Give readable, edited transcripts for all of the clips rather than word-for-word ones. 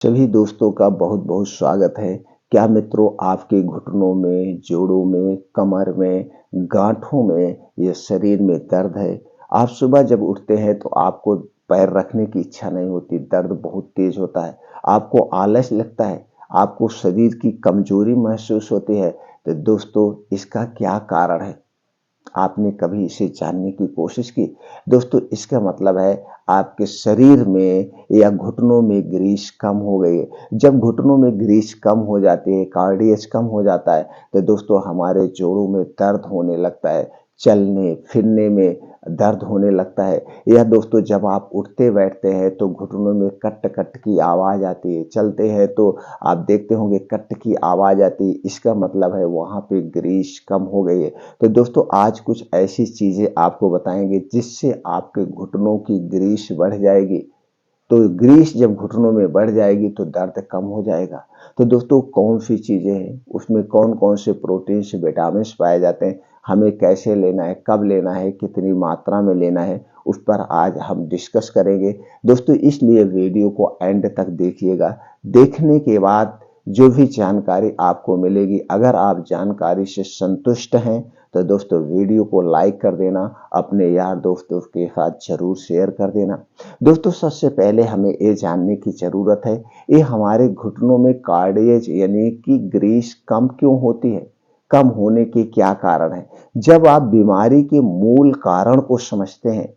सभी दोस्तों का बहुत बहुत स्वागत है। क्या मित्रों, आपके घुटनों में, जोड़ों में, कमर में, गांठों में या शरीर में दर्द है? आप सुबह जब उठते हैं तो आपको पैर रखने की इच्छा नहीं होती, दर्द बहुत तेज होता है, आपको आलस लगता है, आपको शरीर की कमजोरी महसूस होती है। तो दोस्तों, इसका क्या कारण है? आपने कभी इसे जानने की कोशिश की? दोस्तों, इसका मतलब है आपके शरीर में या घुटनों में ग्रीस कम हो गई है। जब घुटनों में ग्रीस कम हो जाती है, कार्डियज कम हो जाता है, तो दोस्तों हमारे जोड़ों में दर्द होने लगता है, चलने फिरने में दर्द होने लगता है। या दोस्तों, जब आप उठते बैठते हैं तो घुटनों में कट कट की आवाज आती है, चलते हैं तो आप देखते होंगे कट की आवाज आती है। इसका मतलब है वहां पे ग्रीस कम हो गई है। तो दोस्तों, आज कुछ ऐसी चीजें आपको बताएंगे जिससे आपके घुटनों की ग्रीस बढ़ जाएगी। तो ग्रीस जब घुटनों में बढ़ जाएगी तो दर्द कम हो जाएगा। तो दोस्तों, कौन सी चीजें हैं, उसमें कौन कौन से प्रोटीन विटामिन पाए जाते हैं, हमें कैसे लेना है, कब लेना है, कितनी मात्रा में लेना है, उस पर आज हम डिस्कस करेंगे। दोस्तों, इसलिए वीडियो को एंड तक देखिएगा। देखने के बाद जो भी जानकारी आपको मिलेगी, अगर आप जानकारी से संतुष्ट हैं तो दोस्तों वीडियो को लाइक कर देना, अपने यार दोस्तों के साथ जरूर शेयर कर देना। दोस्तों, सबसे पहले हमें ये जानने की जरूरत है, ये हमारे घुटनों में कार्डियज यानी कि ग्रीस कम क्यों होती है, कम होने के क्या कारण है। जब आप बीमारी के मूल कारण को समझते हैं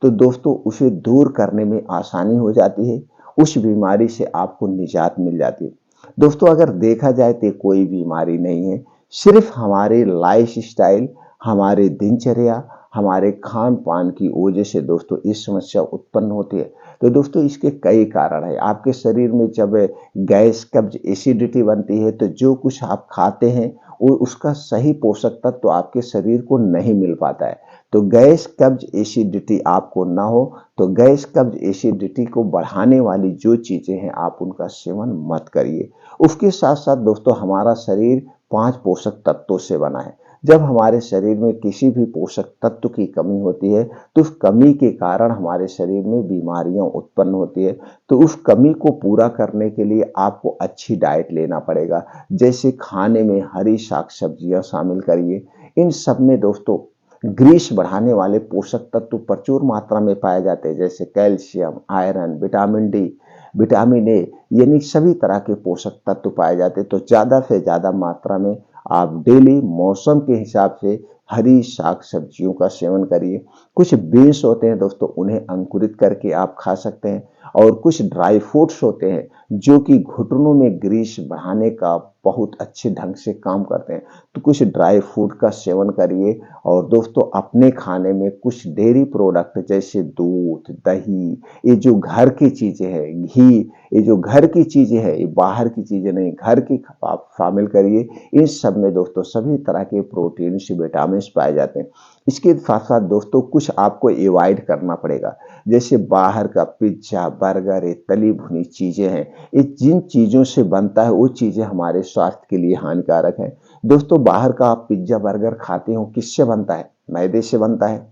तो दोस्तों उसे दूर करने में आसानी हो जाती है, उस बीमारी से आपको निजात मिल जाती है। दोस्तों, अगर देखा जाए तो कोई बीमारी नहीं है, सिर्फ हमारे लाइफ स्टाइल, हमारे दिनचर्या, हमारे खान पान की वजह से दोस्तों इस समस्या उत्पन्न होती है। तो दोस्तों, इसके कई कारण है। आपके शरीर में जब गैस कब्ज एसिडिटी बनती है तो जो कुछ आप खाते हैं वो उसका सही पोषक तत्व तो आपके शरीर को नहीं मिल पाता है। तो गैस कब्ज एसिडिटी आपको ना हो, तो गैस कब्ज एसिडिटी को बढ़ाने वाली जो चीजें हैं आप उनका सेवन मत करिए। उसके साथ साथ दोस्तों, हमारा शरीर 5 पोषक तत्वों से बना है। जब हमारे शरीर में किसी भी पोषक तत्व की कमी होती है तो उस कमी के कारण हमारे शरीर में बीमारियां उत्पन्न होती है। तो उस कमी को पूरा करने के लिए आपको अच्छी डाइट लेना पड़ेगा। जैसे खाने में हरी साग सब्जियां शामिल करिए। इन सब में दोस्तों ग्रीस बढ़ाने वाले पोषक तत्व प्रचुर मात्रा में पाए जाते हैं, जैसे calcium, iron, vitamin D, vitamin A, यानी सभी तरह के पोषक तत्व पाए जाते हैं। तो ज्यादा से ज्यादा मात्रा में आप डेली मौसम के हिसाब से हरी साग सब्जियों का सेवन करिए। कुछ बीन्स होते हैं दोस्तों, उन्हें अंकुरित करके आप खा सकते हैं। और कुछ ड्राई फ्रूट्स होते हैं जो कि घुटनों में ग्रीस बढ़ाने का बहुत अच्छे ढंग से काम करते हैं। तो कुछ ड्राई फ्रूट का सेवन करिए। और दोस्तों, अपने खाने में कुछ डेयरी प्रोडक्ट जैसे दूध, दही, ये जो घर की चीजें हैं, घी, ये जो घर की चीजें हैं, ये बाहर की चीजें नहीं, घर की आप शामिल करिए। इन सब में दोस्तों सभी तरह के प्रोटीन विटामिन पाए जाते हैं। इसके साथ साथ दोस्तों कुछ आपको अवॉइड करना पड़ेगा, जैसे बाहर का पिज्जा, बर्गर, ये तली भुनी चीजें हैं, ये जिन चीजों से बनता है वो चीजें हमारे स्वास्थ्य के लिए हानिकारक है। दोस्तों, बाहर का आप पिज्जा बर्गर खाते हो, किससे बनता है? मैदे से बनता है,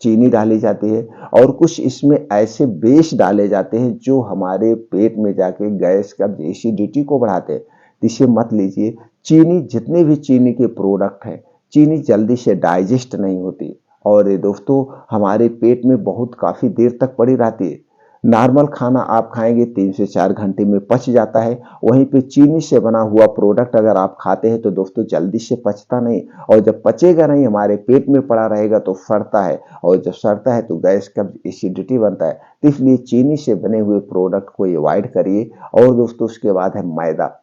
चीनी डाली जाती है और कुछ इसमें ऐसे बेस डाले जाते हैं जो हमारे पेट में जाके गैस कब्ज एसिडिटी को बढ़ाते हैं। तो इसे मत लीजिए। चीनी, जितने भी चीनी के प्रोडक्ट हैं, चीनी जल्दी से डाइजेस्ट नहीं होती और ये दोस्तों हमारे पेट में बहुत काफी देर तक पड़ी रहती है। नॉर्मल खाना आप खाएंगे 3 से 4 घंटे में पच जाता है, वहीं पे चीनी से बना हुआ प्रोडक्ट अगर आप खाते हैं तो दोस्तों जल्दी से पचता नहीं, और जब पचेगा नहीं, हमारे पेट में पड़ा रहेगा तो सड़ता है, और जब सड़ता है तो गैस कब्ज एसिडिटी बनता है। तो इसलिए चीनी से बने हुए प्रोडक्ट को अवॉइड करिए। और दोस्तों, उसके बाद है मैदा।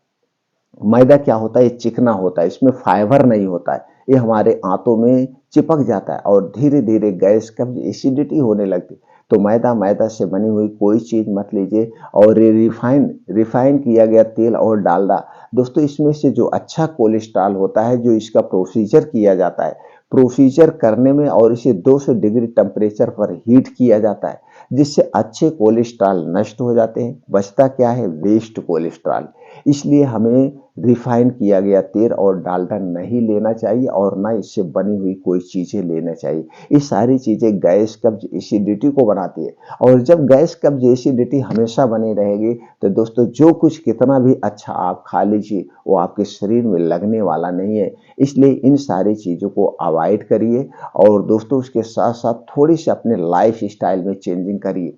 मैदा क्या होता है? ये चिकना होता है, इसमें फाइबर नहीं होता है, ये हमारे आंतों में चिपक जाता है और धीरे धीरे गैस कब्ज एसिडिटी होने लगती है। तो मैदा, मैदा से बनी हुई कोई चीज मत लीजिए। और ये रिफाइन रिफाइन किया गया तेल और डालडा, दोस्तों इसमें से जो अच्छा कोलेस्ट्रॉल होता है, जो इसका प्रोसीजर किया जाता है, प्रोसीजर करने में, और इसे 200 डिग्री टेम्परेचर पर हीट किया जाता है, जिससे अच्छे कोलेस्ट्रॉल नष्ट हो जाते हैं। बचता क्या है? Waste cholesterol. इसलिए हमें रिफाइन किया गया तेल और डालडा नहीं लेना चाहिए और ना इससे बनी हुई कोई चीज़ें लेना चाहिए। ये सारी चीज़ें गैस, कब्ज, एसिडिटी को बनाती है और जब गैस, कब्ज, एसिडिटी हमेशा बनी रहेगी तो दोस्तों जो कुछ कितना भी अच्छा आप खा लीजिए वो आपके शरीर में लगने वाला नहीं है। इसलिए इन सारी चीज़ों को अवॉइड करिए और दोस्तों उसके साथ-साथ थोड़ी-सी अपने लाइफ स्टाइल में चेंजिंग करिए।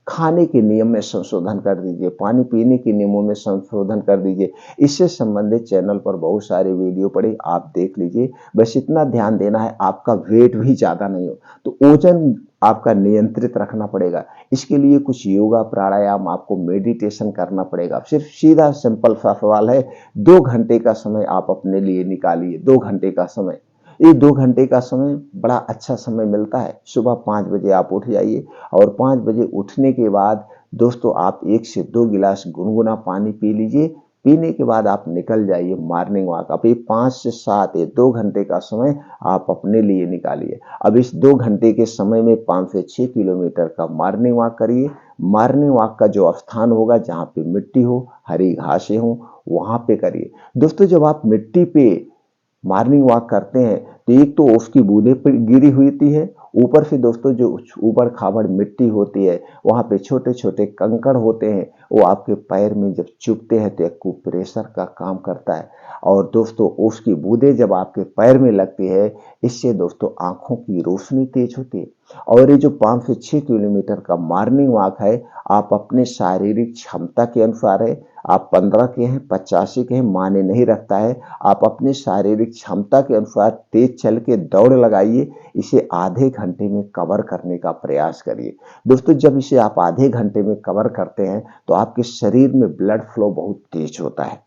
खाने के नियम में संशोधन कर दीजिए, पानी पीने के नियमों में संशोधन कर दीजिए। इससे संबंधित चैनल पर बहुत सारे वीडियो पड़े, आप देख लीजिए। बस इतना ध्यान देना है आपका वेट भी ज़्यादा नहीं हो, तो ओजन आपका नियंत्रित रखना पड़ेगा। इसके लिए कुछ योगा, प्राणायाम, आपको मेडिटेशन करना पड़ेगा। सिर्फ सीधा सिंपल सा सवाल है, 2 घंटे का समय आप अपने लिए निकालिए, 2 घंटे का समय। ये 2 घंटे का समय बड़ा अच्छा समय मिलता है। सुबह 5 बजे आप उठ जाइए और 5 बजे उठने के बाद दोस्तों आप 1 से 2 गिलास गुनगुना पानी पी लीजिए। पीने के बाद आप निकल जाइए मॉर्निंग वॉक। अब ये 5 से 7 ये 2 घंटे का समय आप अपने लिए निकालिए। अब इस 2 घंटे के समय में 5 से 6 किलोमीटर का मॉर्निंग वॉक करिए। मॉर्निंग वॉक का जो स्थान होगा जहाँ पे मिट्टी हो, हरी घासें हों, वहाँ पे करिए। दोस्तों जब आप मिट्टी पे मॉर्निंग वॉक करते हैं तो एक तो उसकी बूंदें गिरी हुई होती है, ऊपर से दोस्तों जो ऊबड़ खाबड़ मिट्टी होती है वहाँ पे छोटे छोटे कंकड़ होते हैं, वो आपके पैर में जब चुभते हैं तो एक प्रेशर का काम करता है और दोस्तों उसकी बूंदें जब आपके पैर में लगती है इससे दोस्तों आंखों की रोशनी तेज होती है। और ये जो 5 से 6 किलोमीटर का मॉर्निंग वॉक है आप अपने शारीरिक क्षमता के अनुसार है, आप 15 के हैं, 85 के हैं, माने नहीं रखता है। आप अपनी शारीरिक क्षमता के अनुसार तेज चल के दौड़ लगाइए। इसे आधे घंटे में कवर करने का प्रयास करिए। दोस्तों जब इसे आप आधे घंटे में कवर करते हैं तो आपके शरीर में ब्लड फ्लो बहुत तेज होता है,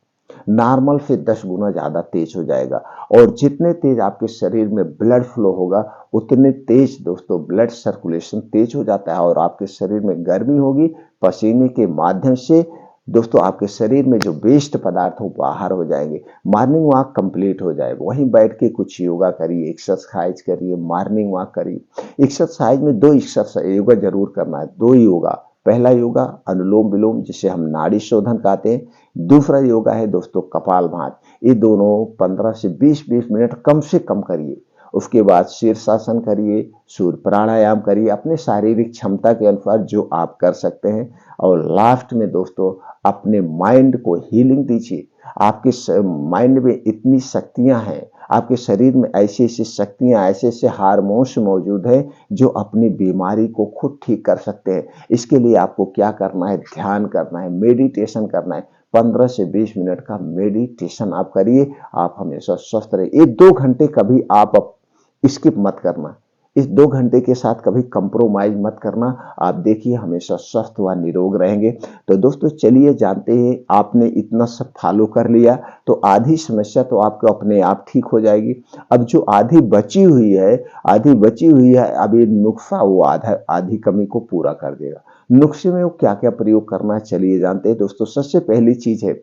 नॉर्मल से 10 गुना ज्यादा तेज हो जाएगा और जितने तेज आपके शरीर में ब्लड फ्लो होगा उतने तेज दोस्तों ब्लड सर्कुलेशन तेज हो जाता है और आपके शरीर में गर्मी होगी, पसीने के माध्यम से दोस्तों आपके शरीर में जो वेस्ट पदार्थ हो बाहर हो जाएंगे। मॉर्निंग वॉक कंप्लीट हो जाएगा, वहीं बैठ के कुछ योगा करिए, एक्सरसाइज करिए, मॉर्निंग वॉक करिए। एक्सरसाइज में 2 एक्सरसाइज योगा जरूर करना है, 2 योगा। पहला योगा अनुलोम विलोम जिसे हम नाड़ी शोधन कहते हैं, दूसरा योगा है दोस्तों कपालभाति। ये दोनों 15 से 20 मिनट कम से कम करिए। उसके बाद शीर्षासन करिए, सूर्य प्राणायाम करिए, अपने शारीरिक क्षमता के अनुसार जो आप कर सकते हैं। और लास्ट में दोस्तों अपने माइंड को हीलिंग दीजिए। आपके माइंड में इतनी शक्तियां हैं, आपके शरीर में ऐसी ऐसी शक्तियां, ऐसे ऐसे हार्मोन्स मौजूद हैं जो अपनी बीमारी को खुद ठीक कर सकते हैं। इसके लिए आपको क्या करना है, ध्यान करना है, मेडिटेशन करना है। 15 से 20 मिनट का मेडिटेशन आप करिए, आप हमेशा स्वस्थ रहिए। ये 2 घंटे कभी आप स्किप मत करना, इस 2 घंटे के साथ कभी कंप्रोमाइज मत करना। आप देखिए हमेशा स्वस्थ व निरोग रहेंगे। तो दोस्तों चलिए जानते हैं, आपने इतना सब फॉलो कर लिया तो आधी समस्या तो आपको अपने आप ठीक हो जाएगी। अब जो आधी बची हुई है अब ये नुस्खा वो आधी कमी को पूरा कर देगा। नुस्खे में वो क्या क्या प्रयोग करना है चलिए जानते हैं। दोस्तों सबसे पहली चीज है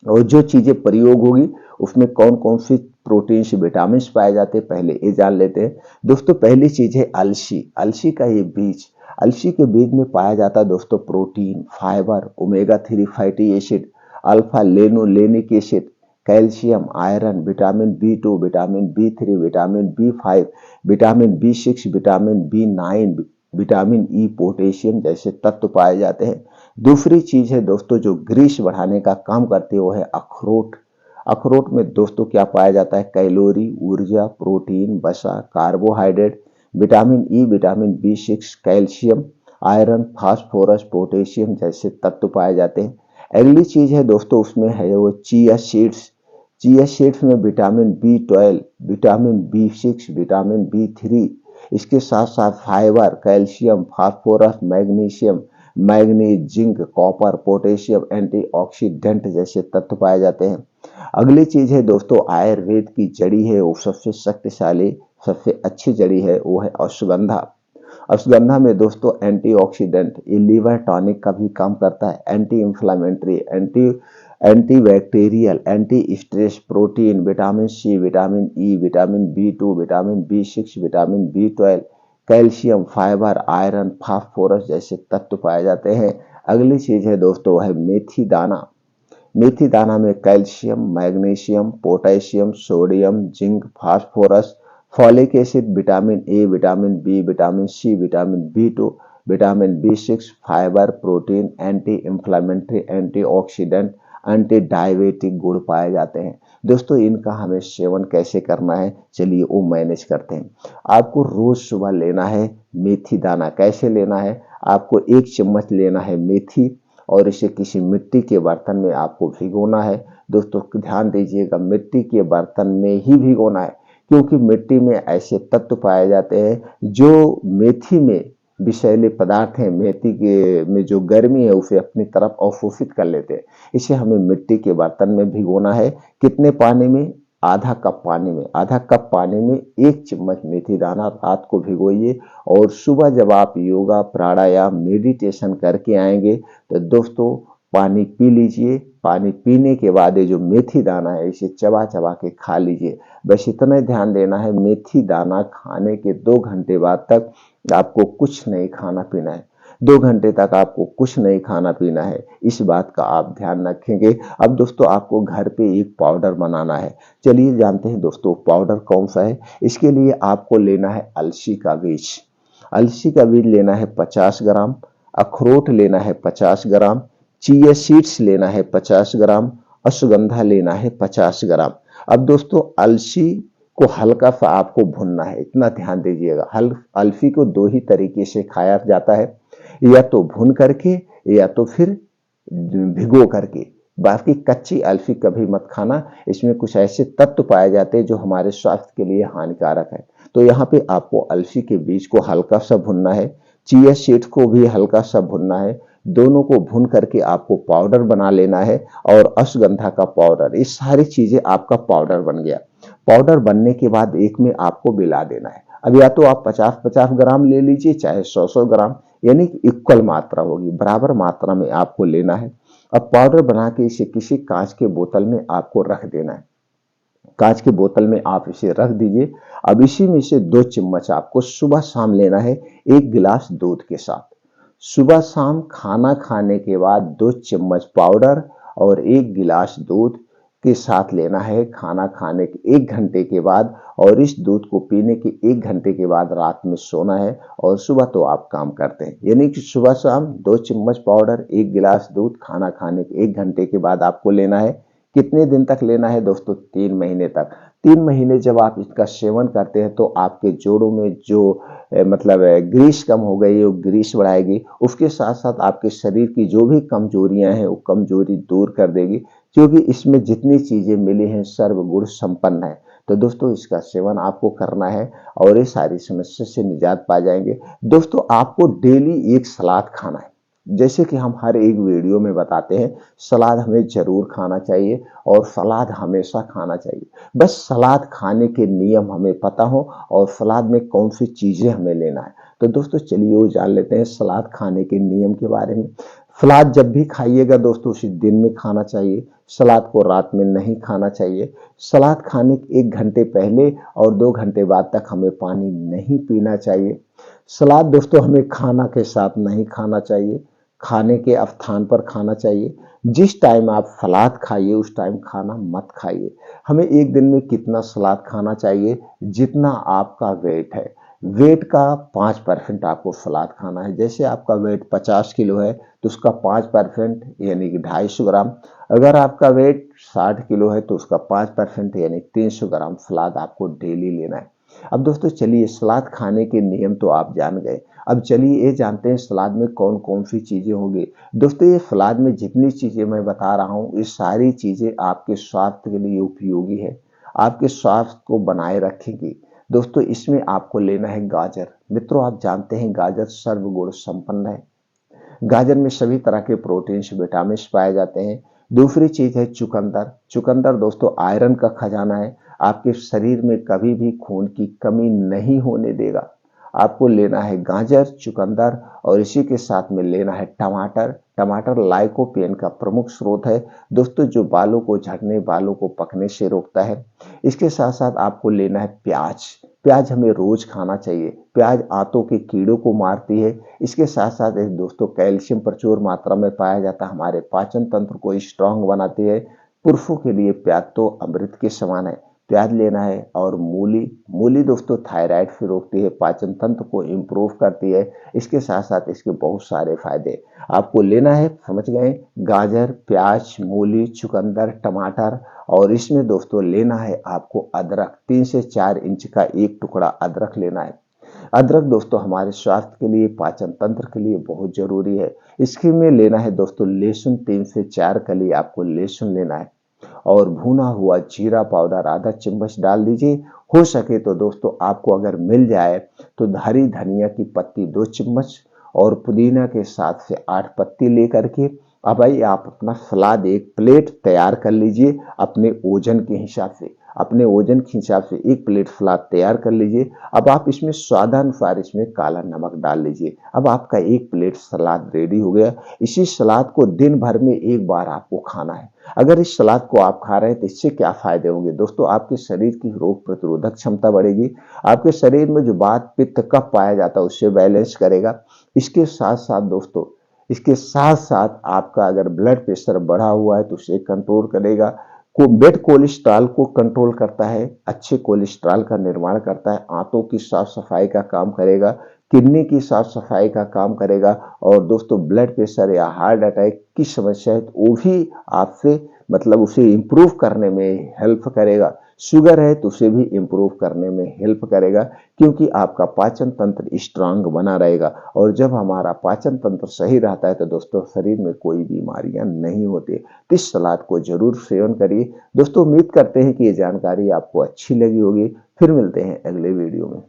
और जो चीजें प्रयोग होगी उसमें कौन कौन सी प्रोटीन विटामिन पाए जाते हैं पहले ये जान लेते हैं। दोस्तों पहली चीज है अलसी। अलसी का ये बीज, अलसी के बीज में पाया जाता है दोस्तों protein, fibre, omega 3 fatty acid, alpha linolenic acid, calcium, iron, vitamin B2, vitamin B3, vitamin B5, vitamin B6, vitamin B9, vitamin E, potassium जैसे तत्व पाए जाते हैं। दूसरी चीज है दोस्तों जो ग्रीस बढ़ाने का काम करती है वो है अखरोट। अखरोट में दोस्तों क्या पाया जाता है, कैलोरी, ऊर्जा, प्रोटीन, वसा, carbohydrate, vitamin E, vitamin B6, calcium, iron, phosphorus, potassium जैसे तत्व पाए जाते हैं। अगली चीज है दोस्तों उसमें है वो चिया सीड्स। चिया सीड्स में vitamin B12, vitamin B6, vitamin B3, इसके साथ साथ fibre, calcium, phosphorus, magnesium, manganese, zinc, copper, potassium, antioxidant जैसे तत्व पाए जाते हैं। अगली चीज है दोस्तों आयुर्वेद की जड़ी है वो सबसे शक्तिशाली, सबसे अच्छी जड़ी है वो है अश्वगंधा। अश्वगंधा में दोस्तों एंटीऑक्सीडेंट, ये लीवर टॉनिक का भी काम करता है, anti inflammatory, antibacterial, anti stress, protein, vitamin C, vitamin E, vitamin B2, vitamin B6, vitamin B12, calcium, fibre, iron, phosphorus जैसे तत्व पाए जाते हैं। अगली चीज है दोस्तों है मेथी दाना। मेथी दाना में calcium, magnesium, potassium, sodium, zinc, phosphorus, folic acid, vitamin A, vitamin B, vitamin C, vitamin B two, vitamin बी6, fibre, protein, anti inflammatory, antioxidant, anti diabetic गुण पाए जाते हैं। दोस्तों इनका हमें सेवन कैसे करना है, चलिए वो मैनेज करते हैं। आपको रोज सुबह लेना है मेथी दाना। कैसे लेना है, आपको 1 चम्मच लेना है मेथी और इसे किसी मिट्टी के बर्तन में आपको भिगोना है। दोस्तों ध्यान दीजिएगा, मिट्टी के बर्तन में ही भिगोना है, क्योंकि मिट्टी में ऐसे तत्व पाए जाते हैं जो मेथी में विषैले पदार्थ हैं, मेथी के में जो गर्मी है उसे अपनी तरफ अवशोषित कर लेते हैं। इसे हमें मिट्टी के बर्तन में भिगोना है। कितने पानी में, आधा कप पानी में। आधा कप पानी में 1 चम्मच मेथी दाना रात को भिगोइए और सुबह जब आप योगा, प्राणायाम, मेडिटेशन करके आएंगे तो दोस्तों पानी पी लीजिए। पानी पीने के बाद ये जो मेथी दाना है इसे चबा चबा के खा लीजिए। बस इतना ध्यान देना है, मेथी दाना खाने के 2 घंटे बाद तक आपको कुछ नहीं खाना पीना है। 2 घंटे तक आपको कुछ नहीं खाना पीना है, इस बात का आप ध्यान रखेंगे। अब दोस्तों आपको घर पे एक पाउडर बनाना है। चलिए जानते हैं दोस्तों पाउडर कौन सा है। इसके लिए आपको लेना है अलसी का बीज। अलसी का बीज लेना है 50 ग्राम, अखरोट लेना है 50 ग्राम, चिया सीड्स लेना है 50 ग्राम, अश्वगंधा लेना है 50 ग्राम। अब दोस्तों अलसी को हल्का सा आपको भूनना है, इतना ध्यान दीजिएगा। अलसी को 2 ही तरीके से खाया जाता है, या तो भून करके या तो फिर भिगो करके। बाकी कच्ची अलसी कभी मत खाना, इसमें कुछ ऐसे तत्व पाए जाते हैं जो हमारे स्वास्थ्य के लिए हानिकारक है। तो यहाँ पे आपको अलसी के बीज को हल्का सा भुनना है, चिया सीड्स को भी हल्का सा भुनना है। दोनों को भून करके आपको पाउडर बना लेना है और अश्वगंधा का पाउडर, ये सारी चीजें आपका पाउडर बन गया। पाउडर बनने के बाद एक में आपको मिला देना है। अब या तो आप 50-50 ग्राम ले लीजिए, चाहे 100-100 ग्राम, यानी कि इक्वल मात्रा होगी, बराबर मात्रा में आपको लेना है। अब पाउडर बना के इसे किसी कांच के बोतल में आपको रख देना है। कांच की बोतल में आप इसे रख दीजिए। अब इसी में से 2 चम्मच आपको सुबह शाम लेना है, 1 गिलास दूध के साथ। सुबह शाम खाना खाने के बाद 2 चम्मच पाउडर और 1 गिलास दूध के साथ लेना है खाना खाने के 1 घंटे के बाद, और इस दूध को पीने के 1 घंटे के बाद रात में सोना है और सुबह तो आप काम करते हैं। यानी कि सुबह शाम 2 चम्मच पाउडर, 1 गिलास दूध खाना खाने के 1 घंटे के बाद आपको लेना है। कितने दिन तक लेना है दोस्तों, 3 महीने तक। 3 महीने जब आप इसका सेवन करते हैं तो आपके जोड़ों में जो मतलब ग्रीस कम हो गई, वो ग्रीस बढ़ाएगी। उसके साथ साथ आपके शरीर की जो भी कमजोरियां हैं वो कमजोरी दूर कर देगी, क्योंकि इसमें जितनी चीजें मिली हैं सर्वगुण संपन्न है। तो दोस्तों इसका सेवन आपको करना है और ये सारी समस्या से निजात पा जाएंगे। दोस्तों आपको डेली एक सलाद खाना है, जैसे कि हम हर एक वीडियो में बताते हैं, सलाद हमें जरूर खाना चाहिए और सलाद हमेशा खाना चाहिए। बस सलाद खाने के नियम हमें पता हो और सलाद में कौन सी चीजें हमें लेना है। तो दोस्तों चलिए वो जान लेते हैं सलाद खाने के नियम के बारे में। सलाद जब भी खाइएगा दोस्तों उसे दिन में खाना चाहिए, सलाद को रात में नहीं खाना चाहिए। सलाद खाने के 1 घंटे पहले और 2 घंटे बाद तक हमें पानी नहीं पीना चाहिए। सलाद दोस्तों हमें खाना के साथ नहीं खाना चाहिए, खाने के स्थान पर खाना चाहिए। जिस टाइम आप सलाद खाइए उस टाइम खाना मत खाइए। हमें एक दिन में कितना सलाद खाना चाहिए, जितना आपका वेट है, वेट का 5% आपको सलाद खाना है। जैसे आपका वेट 50 किलो है तो उसका 5% यानी कि 250 ग्राम। अगर आपका वेट 60 किलो है तो उसका 5% यानी 300 ग्राम सलाद आपको डेली लेना है। अब दोस्तों चलिए सलाद खाने के नियम तो आप जान गए, अब चलिए ये जानते हैं सलाद में कौन कौन सी चीजें होंगी। दोस्तों ये सलाद में जितनी चीजें मैं बता रहा हूँ ये सारी चीजें आपके स्वास्थ्य के लिए उपयोगी है, आपके स्वास्थ्य को बनाए रखेगी। दोस्तों इसमें आपको लेना है गाजर। मित्रों आप जानते हैं गाजर सर्वगुण संपन्न है। गाजर में सभी तरह के प्रोटीन्स, विटामिन पाए जाते हैं। दूसरी चीज है चुकंदर। चुकंदर दोस्तों आयरन का खजाना है, आपके शरीर में कभी भी खून की कमी नहीं होने देगा। आपको लेना है गाजर, चुकंदर और इसी के साथ में लेना है टमाटर। टमाटर लाइकोपेन का प्रमुख स्रोत है दोस्तों, जो बालों को झड़ने, बालों को पकने से रोकता है। इसके साथ साथ आपको लेना है प्याज। प्याज हमें रोज खाना चाहिए। प्याज आंतों के कीड़ों को मारती है। इसके साथ साथ दोस्तों कैल्शियम प्रचुर मात्रा में पाया जाता है, हमारे पाचन तंत्र को स्ट्रांग बनाती है। पुरुषों के लिए प्याज तो अमृत के समान है। प्याज लेना है। और मूली, मूली दोस्तों थायराइड से रोकती है, पाचन तंत्र को इम्प्रूव करती है। इसके साथ साथ इसके बहुत सारे फायदे आपको लेना है, समझ गए। गाजर, प्याज, मूली, चुकंदर, टमाटर, और इसमें दोस्तों लेना है आपको अदरक। 3 से 4 इंच का एक टुकड़ा अदरक लेना है। अदरक दोस्तों हमारे स्वास्थ्य के लिए, पाचन तंत्र के लिए बहुत जरूरी है। इसके में लेना है दोस्तों लहसुन, 3 से 4 कली आपको लहसुन लेना है। और भुना हुआ जीरा पाउडर आधा चम्मच डाल दीजिए। हो सके तो दोस्तों आपको अगर मिल जाए तो हरी धनिया की पत्ती 2 चम्मच, और पुदीना के 7 से 8 पत्ती लेकर के अब भाई आप अपना सलाद एक प्लेट तैयार कर लीजिए अपने ओजन के हिसाब से। अपने ओजन के हिसाब से एक प्लेट सलाद तैयार कर लीजिए। अब आप इसमें स्वादानुसार इसमें काला नमक डाल लीजिए। अब आपका एक प्लेट सलाद रेडी हो गया। इसी सलाद को दिन भर में एक बार आपको खाना है। अगर इस सलाद को आप खा रहे हैं तो इससे क्या फायदे होंगे दोस्तों, आपके शरीर की रोग प्रतिरोधक क्षमता बढ़ेगी। आपके शरीर में जो वात पित्त कफ पाया जाता है उससे बैलेंस करेगा। इसके साथ साथ दोस्तों, इसके साथ साथ आपका अगर ब्लड प्रेशर बढ़ा हुआ है तो उसे कंट्रोल करेगा। बेड कोलेस्ट्रॉल को कंट्रोल करता है, अच्छे कोलेस्ट्रॉल का निर्माण करता है, आंतों की साफ सफाई का काम करेगा, किडनी की साफ सफाई का काम करेगा। और दोस्तों ब्लड प्रेशर या हार्ट अटैक की समस्या है तो वो भी आपसे मतलब उसे इम्प्रूव करने में हेल्प करेगा। शुगर है तो उसे भी इम्प्रूव करने में हेल्प करेगा, क्योंकि आपका पाचन तंत्र स्ट्रांग बना रहेगा। और जब हमारा पाचन तंत्र सही रहता है तो दोस्तों शरीर में कोई बीमारियां नहीं होती। तो इस सलाद को जरूर सेवन करिए। दोस्तों उम्मीद करते हैं कि ये जानकारी आपको अच्छी लगी होगी। फिर मिलते हैं अगले वीडियो में।